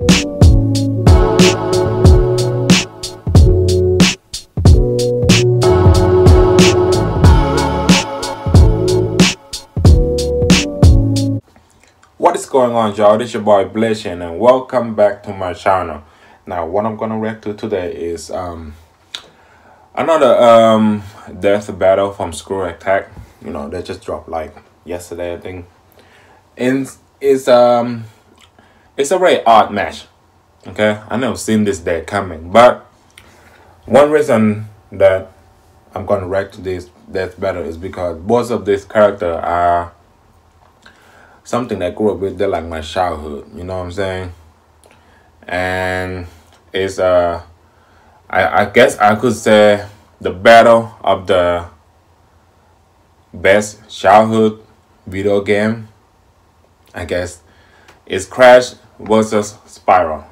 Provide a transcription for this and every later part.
What is going on, y'all? This is your boy PlayStation and welcome back to my channel. Now what I'm gonna react to today is another death battle from Screw Attack. You know, they just dropped like yesterday, I think. And it's a very odd match. Okay, I never seen this day coming, but one reason that I'm gonna react to this death battle is because both of these characters are something that I grew up with. They're like my childhood, you know what I'm saying? And it's I guess I could say the battle of the best childhood video game, I guess, is Crash versus Spyro.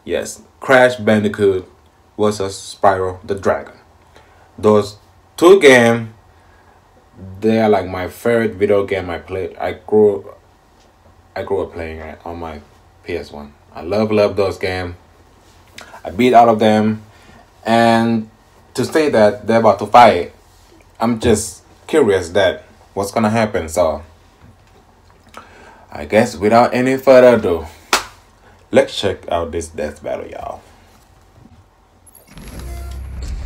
Yes, Crash Bandicoot versus Spyro the Dragon. Those two games, they are like my favorite video game I played. I grew up playing it on my PS1. I love those games. I beat all of them, and to say that they're about to fight, I'm just curious that what's gonna happen. So I guess without any further ado, let's check out this death battle, y'all.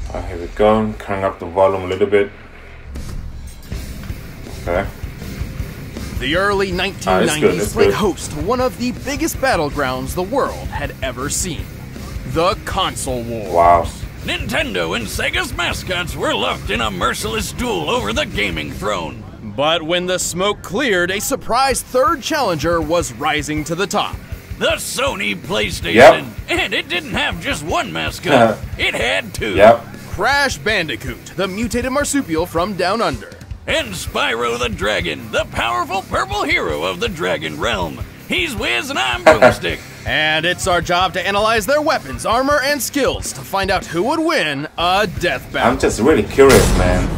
Alright, here we go. Crank up the volume a little bit. Okay. The early 1990s played host to one of the biggest battlegrounds the world had ever seen. The console wars. Wow. Nintendo and Sega's mascots were locked in a merciless duel over the gaming throne. But when the smoke cleared, a surprise third challenger was rising to the top. The Sony PlayStation. Yep. And it didn't have just one mascot. It had two. Yep. Crash Bandicoot, the mutated marsupial from Down Under. And Spyro the Dragon, the powerful purple hero of the Dragon Realm. He's Wiz and I'm Boomstick. And it's our job to analyze their weapons, armor, and skills to find out who would win a death battle. I'm just really curious, man.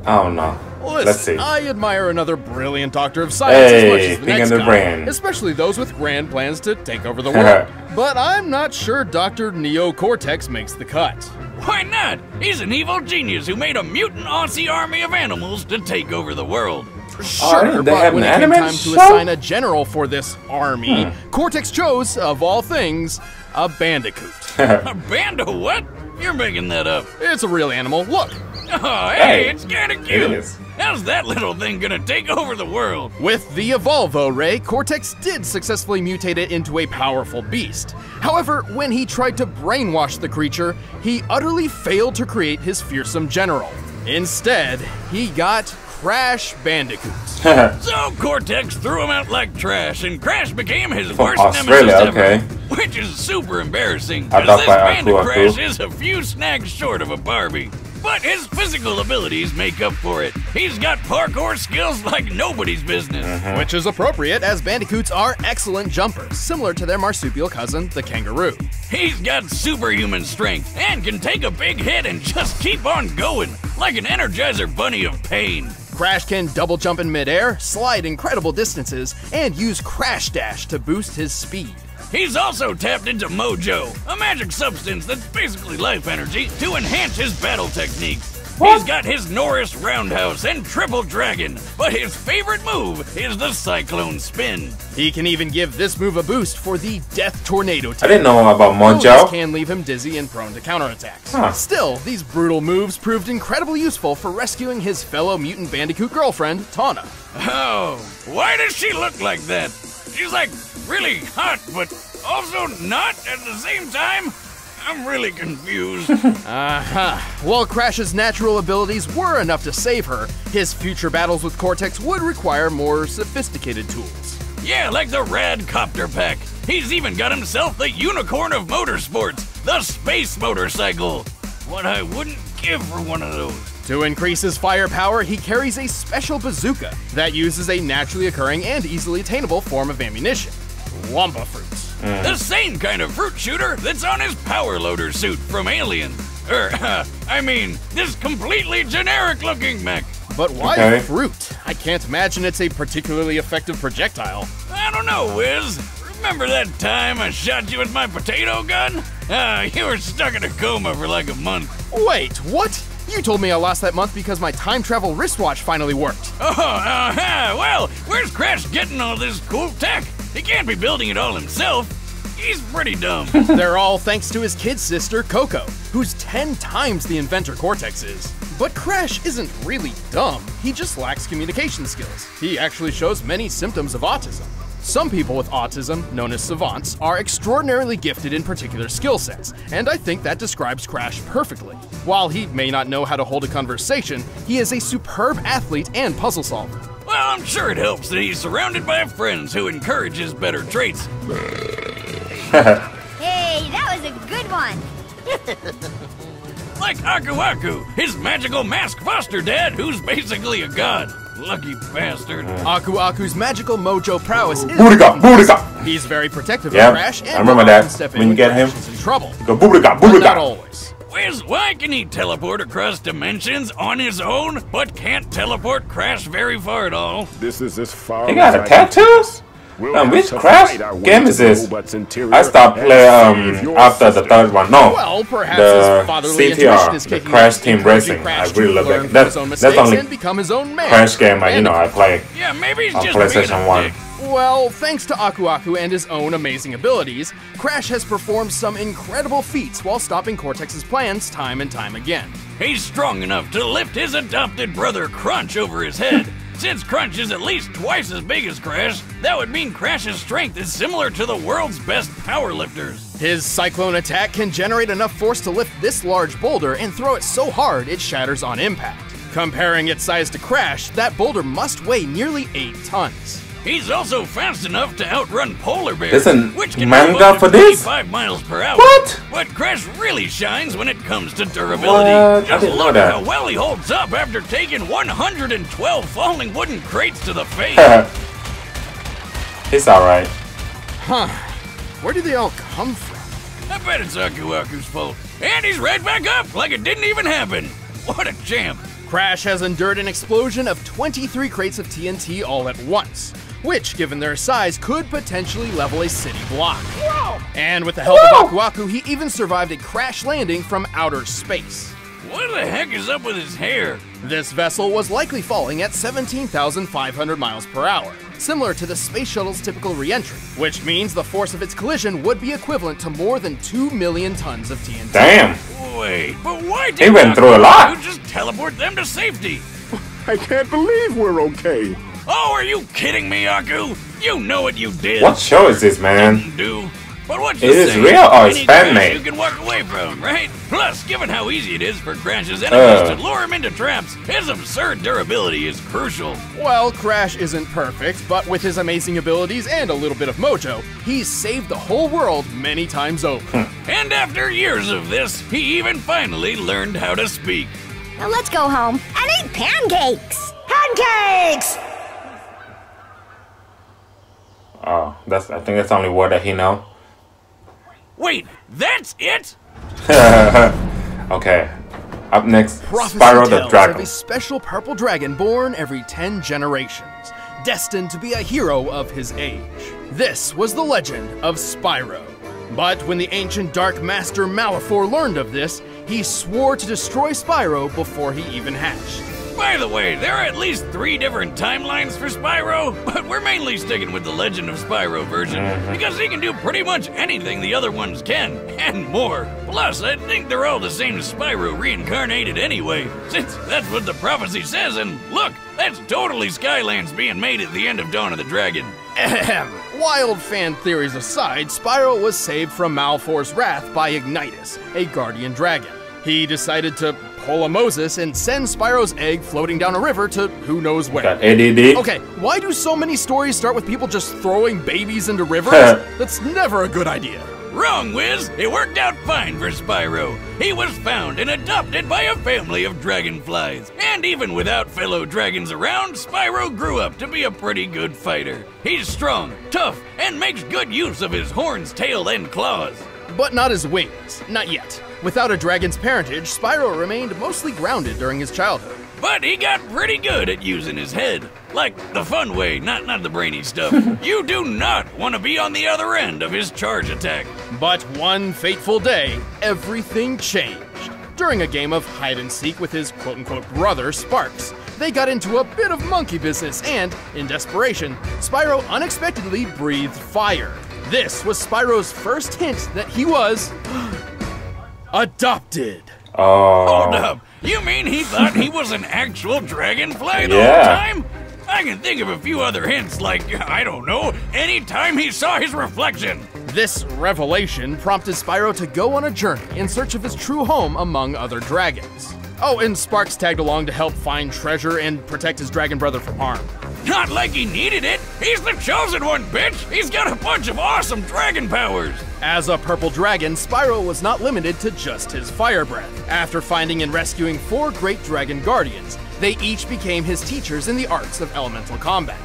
I don't know. Listen, let's see. I admire another brilliant doctor of science as much as the next guy, brain. especially those with grand plans to take over the world. But I'm not sure Dr. Neo Cortex makes the cut. Why not? He's an evil genius who made a mutant Aussie army of animals to take over the world. Sure, but when it came time to assign a general for this army, Cortex chose, of all things, a bandicoot. A band of what? You're making that up. It's a real animal. Look. Oh, hey, it's kinda cute. How's that little thing gonna take over the world? With the Evolvo Ray, Cortex did successfully mutate it into a powerful beast. However, when he tried to brainwash the creature, he utterly failed to create his fearsome general. Instead, he got Crash Bandicoot. So Cortex threw him out like trash, and Crash became his worst nemesis ever. Which is super embarrassing, because this Panda Crash is a few snags short of a Barbie. But his physical abilities make up for it. He's got parkour skills like nobody's business. Which is appropriate, as bandicoots are excellent jumpers, similar to their marsupial cousin, the kangaroo. He's got superhuman strength, and can take a big hit and just keep on going, like an Energizer Bunny of pain. Crash can double jump in midair, slide incredible distances, and use Crash Dash to boost his speed. He's also tapped into Mojo, a magic substance that's basically life energy, to enhance his battle techniques. What? He's got his Norris Roundhouse and Triple Dragon, but his favorite move is the Cyclone Spin. He can even give this move a boost for the Death Tornado technique. I didn't know about Mojo. These can leave him dizzy and prone to counterattacks. Still, these brutal moves proved incredibly useful for rescuing his fellow mutant bandicoot girlfriend, Tana. Oh, why does she look like that? She's like really hot, but also not at the same time. I'm really confused. While Crash's natural abilities were enough to save her, his future battles with Cortex would require more sophisticated tools. Yeah, like the Rad Copter Pack. He's even got himself the unicorn of motorsports, the Space Motorcycle. What I wouldn't give for one of those. To increase his firepower, he carries a special bazooka that uses a naturally occurring and easily attainable form of ammunition, Wumpa fruit. The same kind of fruit shooter that's on his power loader suit from Alien. I mean, this completely generic-looking mech. But why fruit? I can't imagine it's a particularly effective projectile. I don't know, Wiz. Remember that time I shot you with my potato gun? You were stuck in a coma for like a month. Wait, what? You told me I lost that month because my time travel wristwatch finally worked. Well, where's Crash getting all this cool tech? He can't be building it all himself. He's pretty dumb. They're all thanks to his kid sister, Coco, who's 10 times the inventor Cortex is. But Crash isn't really dumb, he just lacks communication skills. He actually shows many symptoms of autism. Some people with autism, known as savants, are extraordinarily gifted in particular skill sets, and I think that describes Crash perfectly. While he may not know how to hold a conversation, he is a superb athlete and puzzle solver. Well, I'm sure it helps that he's surrounded by friends who encourage his better traits. Hey, that was a good one. Like Aku Aku, his magical mask foster dad, who's basically a god. Lucky bastard. Aku Aku's magical mojo prowess is Bootica! He's very protective of Yep, Crash and I remember that. When you get him, in trouble. go Bootica! But not always. Wiz, why can he teleport across dimensions on his own, but can't teleport Crash very far at all? This is as far He got as a tattoos? Which Crash game is this? I stopped playing after the third one. No, Well, perhaps the his fatherly intuition is CTR, the kicking Crash in, Team encouraging Racing. Crash I really to love learn that. from his own That's mistakes only and become his own man. Crash game I play Yeah, maybe he's on just being PlayStation a 1. dick. Well, thanks to Aku Aku and his own amazing abilities, Crash has performed some incredible feats while stopping Cortex's plans time and time again. He's strong enough to lift his adopted brother Crunch over his head. Since Crunch is at least twice as big as Crash, that would mean Crash's strength is similar to the world's best powerlifters. His cyclone attack can generate enough force to lift this large boulder and throw it so hard it shatters on impact. Comparing its size to Crash, that boulder must weigh nearly 8 tons. He's also fast enough to outrun polar bears, Listen, which can manga go up to for this? 25 miles per hour. What? But Crash really shines when it comes to durability. What? I Just didn't know look that. at how well he holds up after taking 112 falling wooden crates to the face. He's alright. Huh. Where did they all come from? I bet it's Aku Aku's fault. And he's right back up like it didn't even happen. What a champ. Crash has endured an explosion of 23 crates of TNT all at once, which, given their size, could potentially level a city block. Whoa! And with the help of Aku Aku, he even survived a crash landing from outer space. What the heck is up with his hair? This vessel was likely falling at 17,500 miles per hour, similar to the space shuttle's typical re-entry, which means the force of its collision would be equivalent to more than 2 million tons of TNT. Damn. Wait, but why He did went through a lot. you just teleport them to safety? I can't believe we're okay. Oh, are you kidding me, Aku? You know what you did. What show is this, man? Do. But what's It the is saying? real or it's Any fan crash made? you can walk away from, right? Plus, given how easy it is for Crash's enemies to lure him into traps, his absurd durability is crucial. Well, Crash isn't perfect, but with his amazing abilities and a little bit of mojo, he's saved the whole world many times over. And after years of this, he even finally learned how to speak. Now let's go home and eat pancakes. Pancakes! Oh, I think that's the only word that he know. Wait, that's it? Okay. Up next, Prophecy Spyro the tells Dragon. of a special purple dragon born every 10 generations, destined to be a hero of his age. This was the legend of Spyro. But when the ancient Dark Master Malefor learned of this, he swore to destroy Spyro before he even hatched. By the way, there are at least 3 different timelines for Spyro, but we're mainly sticking with the Legend of Spyro version, because he can do pretty much anything the other ones can, and more. Plus, I think they're all the same Spyro reincarnated anyway, since that's what the prophecy says, and look, that's totally Skylands being made at the end of Dawn of the Dragon. Ahem. Wild fan theories aside, Spyro was saved from Malefor's wrath by Ignitus, a guardian dragon. He decided to pull a Moses and send Spyro's egg floating down a river to who knows where. Got ADD. Okay, why do so many stories start with people just throwing babies into rivers? That's never a good idea. Wrong, Wiz. It worked out fine for Spyro. He was found and adopted by a family of dragonflies. And even without fellow dragons around, Spyro grew up to be a pretty good fighter. He's strong, tough, and makes good use of his horns, tail, and claws. But not his wings. Not yet. Without a dragon's parentage, Spyro remained mostly grounded during his childhood. but he got pretty good at using his head. Like the fun way, not the brainy stuff. You do not want to be on the other end of his charge attack. But one fateful day, everything changed. During a game of hide-and-seek with his quote-unquote brother, Sparks, they got into a bit of monkey business and, in desperation, Spyro unexpectedly breathed fire. This was Spyro's first hint that he was adopted. Oh. Hold up. You mean he thought he was an actual dragonfly the whole time? I can think of a few other hints, like, I don't know, anytime he saw his reflection. This revelation prompted Spyro to go on a journey in search of his true home among other dragons. Oh, and Sparks tagged along to help find treasure and protect his dragon brother from harm. Not like he needed it. He's the chosen one, bitch. He's got a bunch of awesome dragon powers. As a purple dragon, Spyro was not limited to just his fire breath. After finding and rescuing 4 great dragon guardians, they each became his teachers in the arts of elemental combat.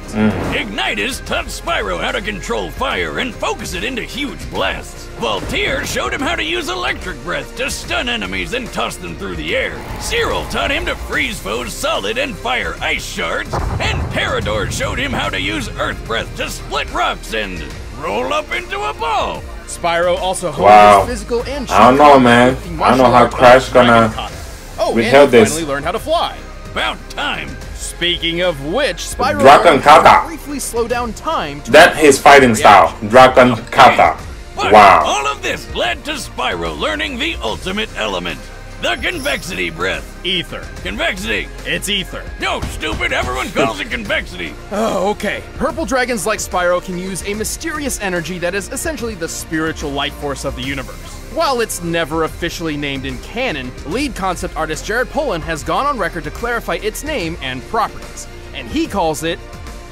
Ignitus taught Spyro how to control fire and focus it into huge blasts. Voltaire showed him how to use electric breath to stun enemies and toss them through the air. Cyril taught him to freeze foes solid and fire ice shards. And Parador showed him how to use earth breath to split rocks and roll up into a ball. Spyro also honed his physical and I don't know, man. I don't know how Crash gonna and he finally learned how to fly. About time. Speaking of which, Spyro Dragon Kata. briefly slow down time to That his fighting style. Dragon Kata. But Wow. all of this led to Spyro learning the ultimate element. The convexity breath. Ether. Convexity. It's ether. No, stupid. Everyone calls it convexity. Oh, okay. Purple dragons like Spyro can use a mysterious energy that is essentially the spiritual life force of the universe. While it's never officially named in canon, lead concept artist Jared Polin has gone on record to clarify its name and properties, and he calls it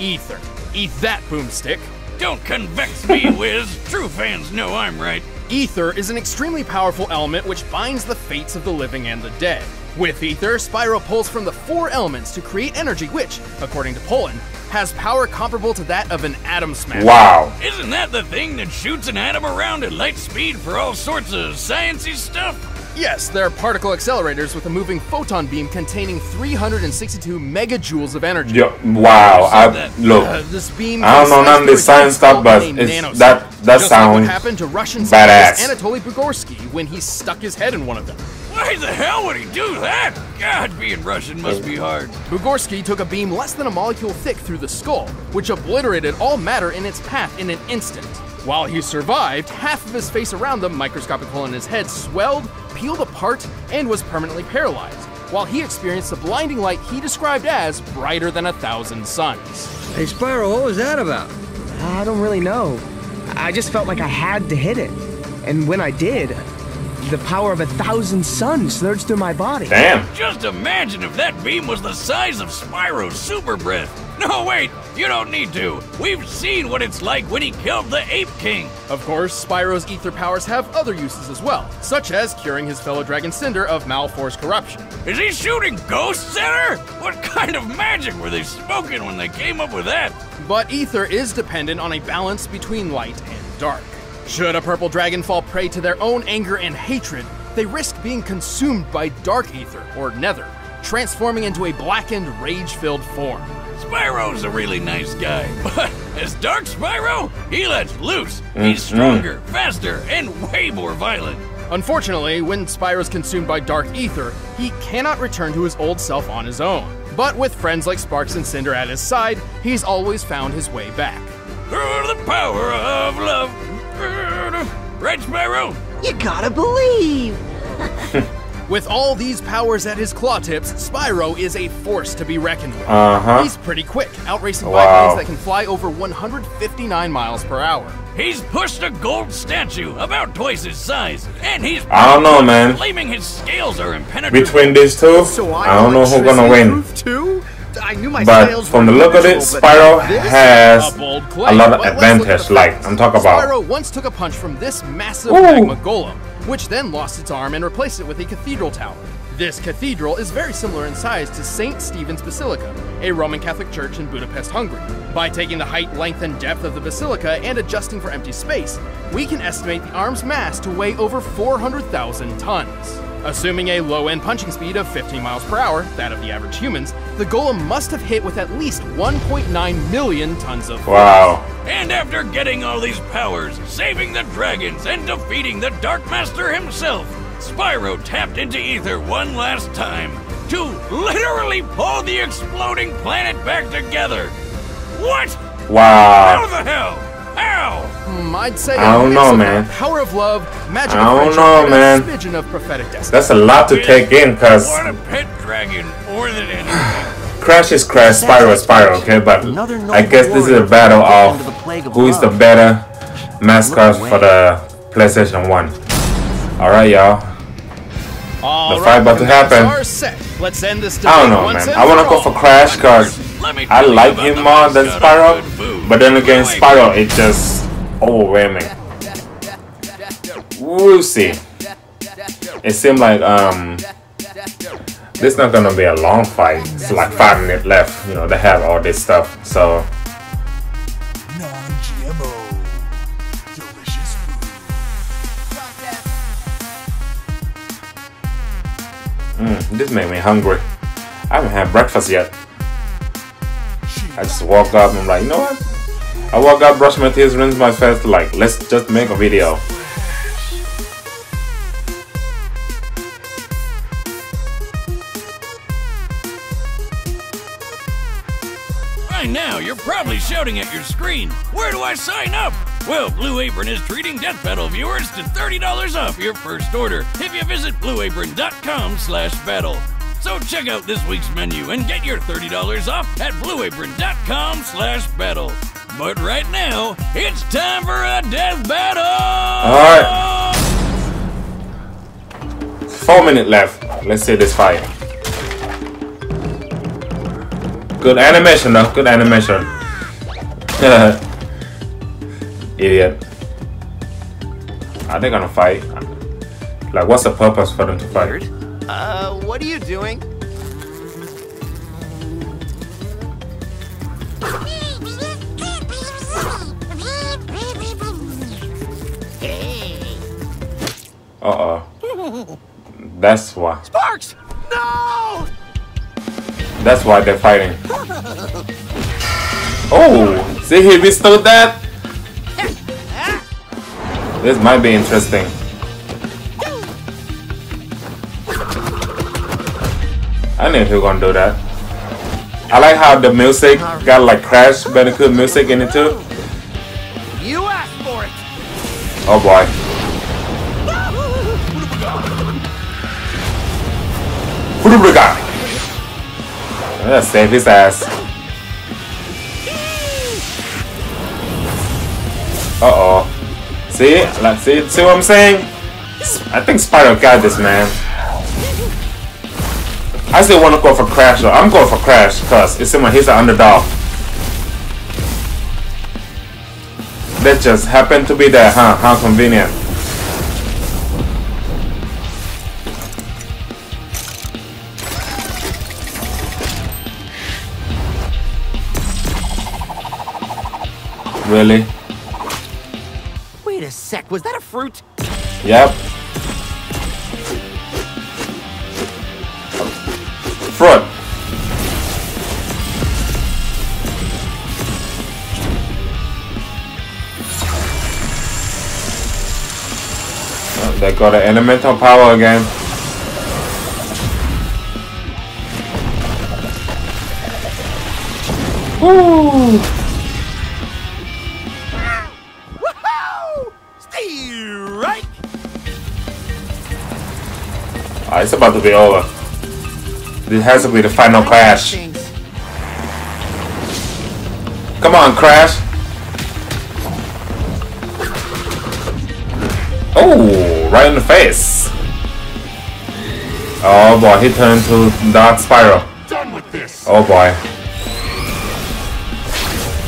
Ether. Eat that, boomstick. Don't convex me, Wiz. True fans know I'm right. Ether is an extremely powerful element which binds the fates of the living and the dead. With Ether, Spyro pulls from the 4 elements to create energy which, according to Polin, has power comparable to that of an atom smasher. Wow. Isn't that the thing that shoots an atom around at light speed for all sorts of sciencey stuff? Yes, they're particle accelerators with a moving photon beam containing 362 megajoules of energy. Yo, wow. This beam I don't know none of this science stuff, but that sounds like what happened to Russian badass. scientist Anatoly Bugorsky when he stuck his head in one of them. Why the hell would he do that? God, being Russian must be hard. Bugorsky took a beam less than a molecule thick through the skull, which obliterated all matter in its path in an instant. While he survived, half of his face around the microscopic hole in his head swelled, peeled apart, and was permanently paralyzed, while he experienced a blinding light he described as brighter than 1,000 suns. Hey Spyro, what was that about? I don't really know. I just felt like I had to hit it. And when I did, the power of 1,000 suns surged through my body. Damn. Just imagine if that beam was the size of Spyro's super breath. No, wait, you don't need to. We've seen what it's like when he killed the Ape King. Of course, Spyro's ether powers have other uses as well, such as curing his fellow dragon Cinder of Malfor's corruption. Is he shooting ghosts at her? What kind of magic were they smoking when they came up with that? But ether is dependent on a balance between light and dark. Should a purple dragon fall prey to their own anger and hatred, they risk being consumed by dark ether, or nether, transforming into a blackened, rage-filled form. Spyro's a really nice guy, but as Dark Spyro, he lets loose. He's stronger, faster, and way more violent. Unfortunately, when Spyro's consumed by dark ether, he cannot return to his old self on his own. But with friends like Sparks and Cinder at his side, he's always found his way back. Through the power of love. Right, Spyro? You gotta believe. With all these powers at his claw tips, Spyro is a force to be reckoned with. He's pretty quick, outracing biplanes that can fly over 159 miles per hour. He's pushed a gold statue about twice his size, and he's I don't know, man. claiming his scales are impenetrable. Between these two, I don't know who's gonna win. I knew my But from the look of it, Spyro has a lot of advantage. Like I'm talking about. Spyro once took a punch from this massive magma golem, which then lost its arm and replaced it with a cathedral tower. This cathedral is very similar in size to St. Stephen's Basilica, a Roman Catholic church in Budapest, Hungary. By taking the height, length, and depth of the basilica and adjusting for empty space, we can estimate the arm's mass to weigh over 400,000 tons. Assuming a low-end punching speed of 15 miles per hour, that of the average humans, the golem must have hit with at least 1.9 million tons of force. Wow. And after getting all these powers, saving the dragons, and defeating the Dark Master himself, Spyro tapped into ether one last time to literally pull the exploding planet back together. What? Wow. How the hell? How? I'd say I don't know, man. Power of love, magic I of don't friendship, know, and man. a smidgen of prophetic destiny. That's a lot to take in, cause What a pet dragon more than anything. Crash is Crash, Spyro is Spyro, okay? But I guess this is a battle of who is the better mascot for the PlayStation 1. Alright, y'all. The fight about to happen. Let's end this I don't know, man. I want to go for Crash because I like him more than Spyro. But then again, Spyro is just overwhelming. We'll see. It seems like this is not gonna be a long fight. It's like 5 minutes left. You know, they have all this stuff. So non-GMO, delicious food. this made me hungry. I haven't had breakfast yet. I just woke up and I'm like, you know what? I woke up, brush my teeth, rinse my face, like, let's just make a video. By now, you're probably shouting at your screen, where do I sign up? Well, Blue Apron is treating Death Battle viewers to $30 off your first order if you visit blueapron.com/battle. So check out this week's menu and get your $30 off at blueapron.com/battle. But right now, it's time for a death battle! Alright. 4 minutes left. Let's see this fight. Good animation though, good animation. Idiot. Are they gonna fight? Like, what's the purpose for them to fight? What are you doing? Uh-oh. That's why. Sparks! No! That's why they're fighting. Oh! See, he withstood that? This might be interesting. I knew he was gonna do that. I like how the music got like Crash Bandicoot music in it too. You asked for it! Oh boy. Let's save his ass. Uh-oh. See? Let's see what I'm saying? I think Spyro got this, man. I still want to go for Crash though. I'm going for Crash because it's he's an underdog. That just happened to be there, huh? How convenient. Really? Wait a sec, was that a fruit? Yep. Fruit. Oh, they got an elemental power again. Woo! Oh, it's about to be over. This has to be the final Crash. Come on, Crash. Oh, right in the face. Oh boy, he turned to Dark Spyro. Done with this. Oh boy.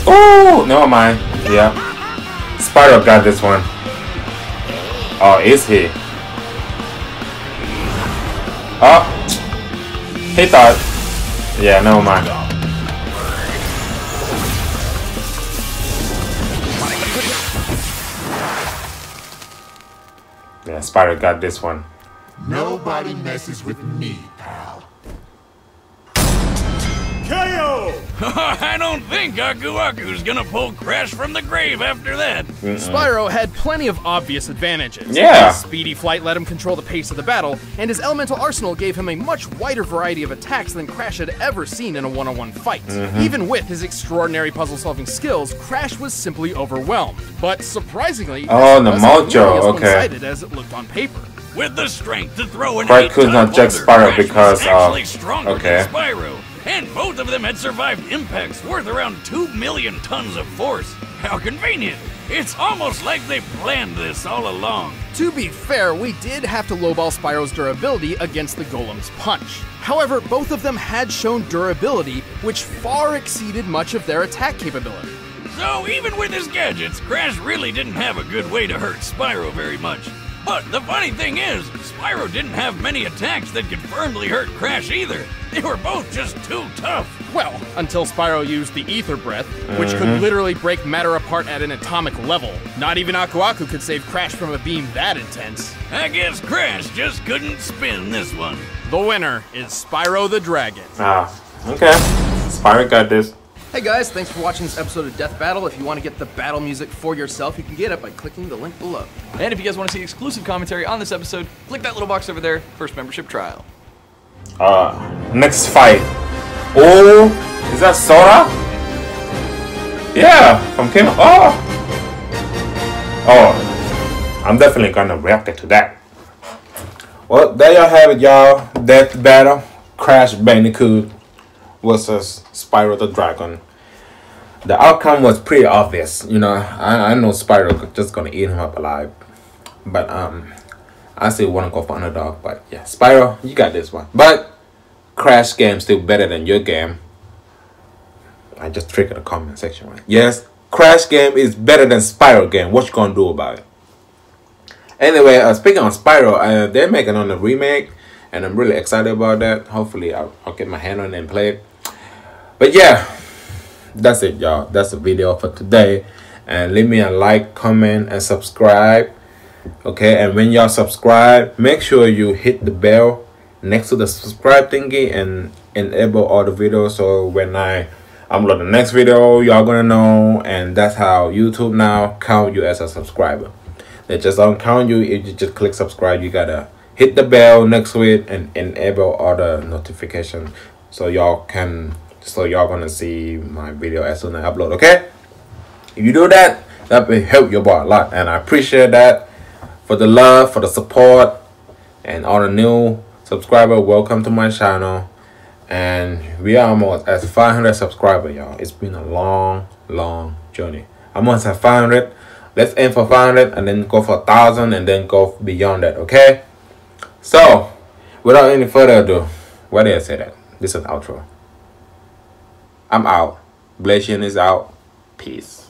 Oh, never mind. Yeah. Spyro got this one. Oh, is he? Oh, he thought. Yeah, never mind. Yeah, Spyro got this one. Nobody messes with me, pal. KO! I don't think Aku Aku's gonna pull Crash from the grave after that. Spyro had plenty of obvious advantages. Yeah. His speedy flight let him control the pace of the battle, and his elemental arsenal gave him a much wider variety of attacks than Crash had ever seen in a one-on-one fight. Even with his extraordinary puzzle-solving skills, Crash was simply overwhelmed. But surprisingly, oh, the this mojo, wasn't nearly as okay. one-sided as it looked on paper. With the strength to throw an Crash could not judge Spyro because actually stronger okay. than Spyro. And both of them had survived impacts worth around 2 million tons of force. How convenient! It's almost like they planned this all along. To be fair, we did have to lowball Spyro's durability against the Golem's punch. However, both of them had shown durability, which far exceeded much of their attack capability. So even with his gadgets, Crash really didn't have a good way to hurt Spyro very much. But the funny thing is, Spyro didn't have many attacks that could firmly hurt Crash either. They were both just too tough. Well, until Spyro used the Ether Breath, which could literally break matter apart at an atomic level. Not even Aku Aku could save Crash from a beam that intense. I guess Crash just couldn't spin this one. The winner is Spyro the Dragon. Ah, okay. Spyro got this. Hey guys, thanks for watching this episode of Death Battle. If you want to get the battle music for yourself, you can get it by clicking the link below. And if you guys want to see exclusive commentary on this episode, click that little box over there, first membership trial. Next fight. Oh, is that Sora? Yeah, from King. Oh, I'm definitely gonna react to that. Well, there y'all have it, y'all. Death Battle, Crash Bandicoot versus Spyro the Dragon. The outcome was pretty obvious, you know. I know Spyro just gonna eat him up alive, but I still wanna go for underdog. But yeah, Spyro, you got this one. But Crash game still better than your game. I just triggered the comment section, right? Yes, Crash game is better than Spyro game. What you gonna do about it? Anyway, speaking on Spyro, they're making on the remake, and I'm really excited about that. Hopefully, I'll get my hand on it and play it. But yeah, that's it, y'all. That's the video for today. And leave me a like, comment, and subscribe. Okay, and when y'all subscribe, make sure you hit the bell next to the subscribe thingy and enable all the videos. So when I upload the next video, y'all gonna know. And that's how YouTube now count you as a subscriber. They just don't count you if you just click subscribe. You gotta hit the bell next to it and enable all the notifications so y'all gonna see my video as soon as I upload. Okay, if you do that, that will help your boy a lot, and I appreciate that. For the love, for the support, and all the new subscribers, welcome to my channel. And we are almost at 500 subscribers, y'all. It's been a long journey. I'm almost at 500. Let's aim for 500 and then go for 1,000 and then go beyond that. Okay, so without any further ado, why did I say that? This is the outro. I'm out. Blasian is out. Peace.